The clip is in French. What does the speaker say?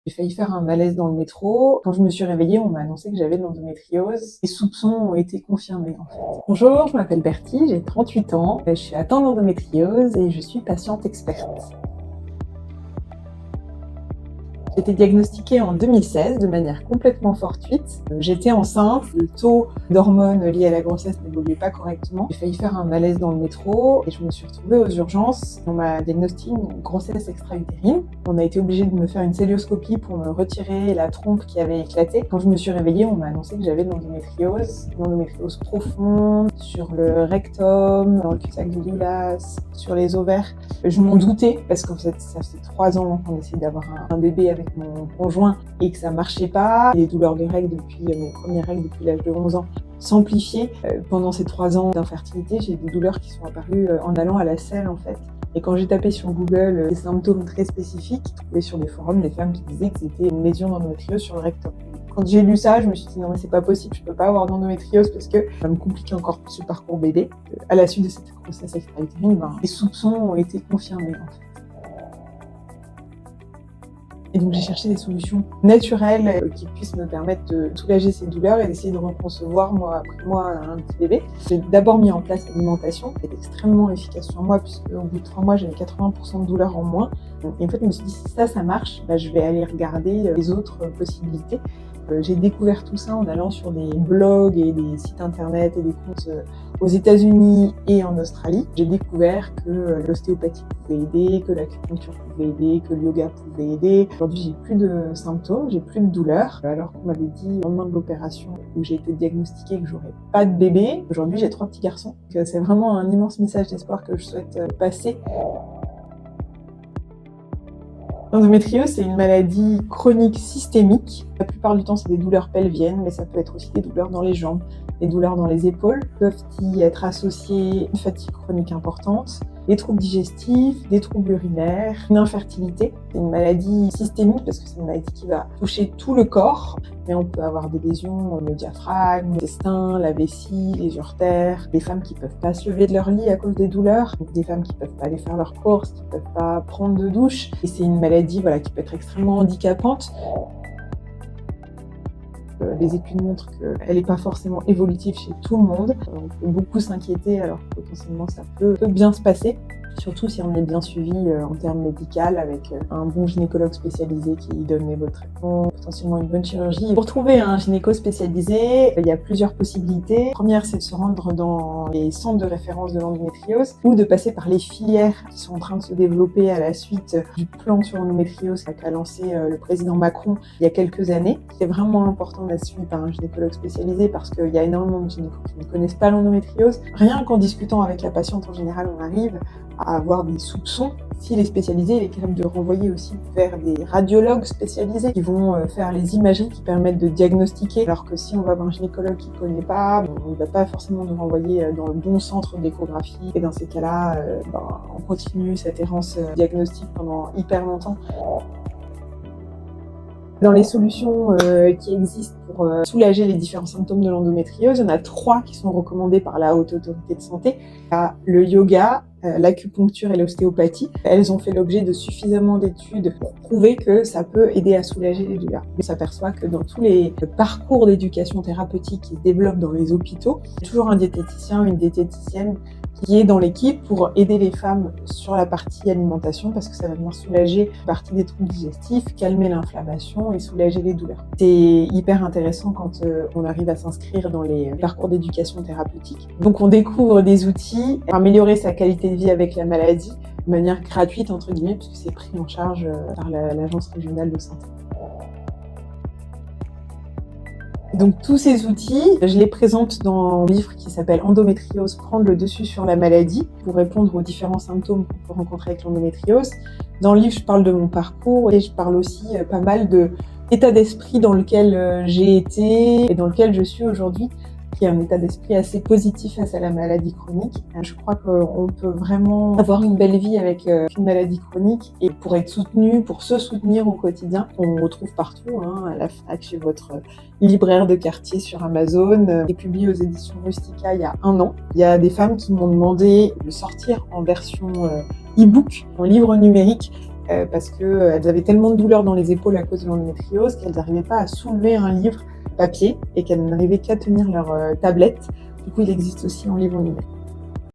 J'ai failli faire un malaise dans le métro. Quand je me suis réveillée, on m'a annoncé que j'avais de l'endométriose. Les soupçons ont été confirmés en fait. Bonjour, je m'appelle Bertie, j'ai 38 ans. Je suis atteinte d'endométriose et je suis patiente experte. J'ai été diagnostiquée en 2016 de manière complètement fortuite. J'étais enceinte, le taux d'hormones lié à la grossesse n'évoluait pas correctement. J'ai failli faire un malaise dans le métro et je me suis retrouvée aux urgences. On m'a diagnostiqué une grossesse extra-utérine. On a été obligé de me faire une cœlioscopie pour me retirer la trompe qui avait éclaté. Quand je me suis réveillée, on m'a annoncé que j'avais de l'endométriose profonde sur le rectum, dans le cul-de-sac du Douglas, sur les ovaires. Je m'en doutais parce qu'en fait, ça fait 3 ans qu'on essaie d'avoir un bébé avec mon conjoint et que ça marchait pas. Les douleurs de règles depuis mes premières règles depuis l'âge de 11 ans s'amplifiaient. Pendant ces 3 ans d'infertilité, j'ai des douleurs qui sont apparues en allant à la selle en fait. Et quand j'ai tapé sur Google des symptômes très spécifiques, j'ai trouvé sur des forums des femmes qui disaient que c'était une lésion d'endométriose sur le rectum. Quand j'ai lu ça, je me suis dit non mais c'est pas possible, je peux pas avoir d'endométriose parce que ça me complique encore plus le parcours bébé. À la suite de cette grossesse extra-utérine, les soupçons ont été confirmés en fait. Et donc j'ai cherché des solutions naturelles qui puissent me permettre de soulager ces douleurs et d'essayer de reconcevoir mois après mois un petit bébé. J'ai d'abord mis en place l'alimentation, qui est extrêmement efficace sur moi puisque au bout de 3 mois j'avais 80% de douleurs en moins. Et en fait je me suis dit si ça marche, je vais aller regarder les autres possibilités. J'ai découvert tout ça en allant sur des blogs et des sites internet et des comptes aux États-Unis et en Australie. J'ai découvert que l'ostéopathie pouvait aider, que l'acupuncture pouvait aider, que le yoga pouvait aider. Aujourd'hui, j'ai plus de symptômes, j'ai plus de douleurs. Alors qu'on m'avait dit au lendemain de l'opération où j'ai été diagnostiquée que j'aurais pas de bébé, aujourd'hui j'ai 3 petits garçons. Donc, c'est vraiment un immense message d'espoir que je souhaite passer. L'endométriose, c'est une maladie chronique systémique. La plupart du temps, c'est des douleurs pelviennes, mais ça peut être aussi des douleurs dans les jambes, des douleurs dans les épaules. Peuvent y être associées une fatigue chronique importante, des troubles digestifs, des troubles urinaires, une infertilité. C'est une maladie systémique parce que c'est une maladie qui va toucher tout le corps. Mais on peut avoir des lésions le diaphragme, l'intestin, la vessie, les uretères, des femmes qui peuvent pas se lever de leur lit à cause des douleurs, des femmes qui peuvent pas aller faire leurs courses, qui peuvent pas prendre de douche. Et c'est une maladie qui peut être extrêmement handicapante. Les études montrent qu'elle n'est pas forcément évolutive chez tout le monde. On peut beaucoup s'inquiéter alors que potentiellement ça peut bien se passer. Surtout si on est bien suivi en termes médicaux avec un bon gynécologue spécialisé qui donne les bons traitements, potentiellement une bonne chirurgie. Pour trouver un gynéco spécialisé, il y a plusieurs possibilités. La première, c'est de se rendre dans les centres de référence de l'endométriose ou de passer par les filières qui sont en train de se développer à la suite du plan sur l'endométriose qu'a lancé le président Macron il y a quelques années. C'est vraiment important d'être suivi par un gynécologue spécialisé parce qu'il y a énormément de gynécos qui ne connaissent pas l'endométriose. Rien qu'en discutant avec la patiente en général, on arrive à avoir des soupçons. S'il est spécialisé, il est capable de renvoyer aussi vers des radiologues spécialisés qui vont faire les imageries qui permettent de diagnostiquer. Alors que si on va voir un gynécologue qui ne connaît pas, on ne va pas forcément nous renvoyer dans le bon centre d'échographie. Et dans ces cas-là, on continue cette errance diagnostique pendant hyper longtemps. Dans les solutions qui existent pour soulager les différents symptômes de l'endométriose, il y en a 3 qui sont recommandées par la Haute Autorité de Santé. Il y a le yoga, l'acupuncture et l'ostéopathie. Elles ont fait l'objet de suffisamment d'études pour prouver que ça peut aider à soulager les douleurs. On s'aperçoit que dans tous les parcours d'éducation thérapeutique qui se développent dans les hôpitaux, il y a toujours un diététicien, une diététicienne qui est dans l'équipe pour aider les femmes sur la partie alimentation parce que ça va venir soulager la partie des troubles digestifs, calmer l'inflammation et soulager les douleurs. C'est hyper intéressant quand on arrive à s'inscrire dans les parcours d'éducation thérapeutique. Donc on découvre des outils pour améliorer sa qualité de vie avec la maladie de manière gratuite entre guillemets puisque c'est pris en charge par l'agence régionale de santé. Donc tous ces outils, je les présente dans un livre qui s'appelle Endométriose, prendre le dessus sur la maladie pour répondre aux différents symptômes qu'on peut rencontrer avec l'endométriose. Dans le livre, je parle de mon parcours et je parle aussi pas mal de l'état d'esprit dans lequel j'ai été et dans lequel je suis aujourd'hui, qui est un état d'esprit assez positif face à la maladie chronique. Je crois qu'on peut vraiment avoir une belle vie avec une maladie chronique et pour être soutenu, pour se soutenir au quotidien, on retrouve partout, à la FNAC, chez votre libraire de quartier, sur Amazon, et publié aux éditions Rustica il y a 1 an. Il y a des femmes qui m'ont demandé de sortir en version e-book, en livre numérique, parce qu'elles avaient tellement de douleurs dans les épaules à cause de l'endométriose qu'elles n'arrivaient pas à soulever un livre papier et qu'elles n'arrivaient qu'à tenir leur tablette. Du coup, il existe aussi en livre numérique.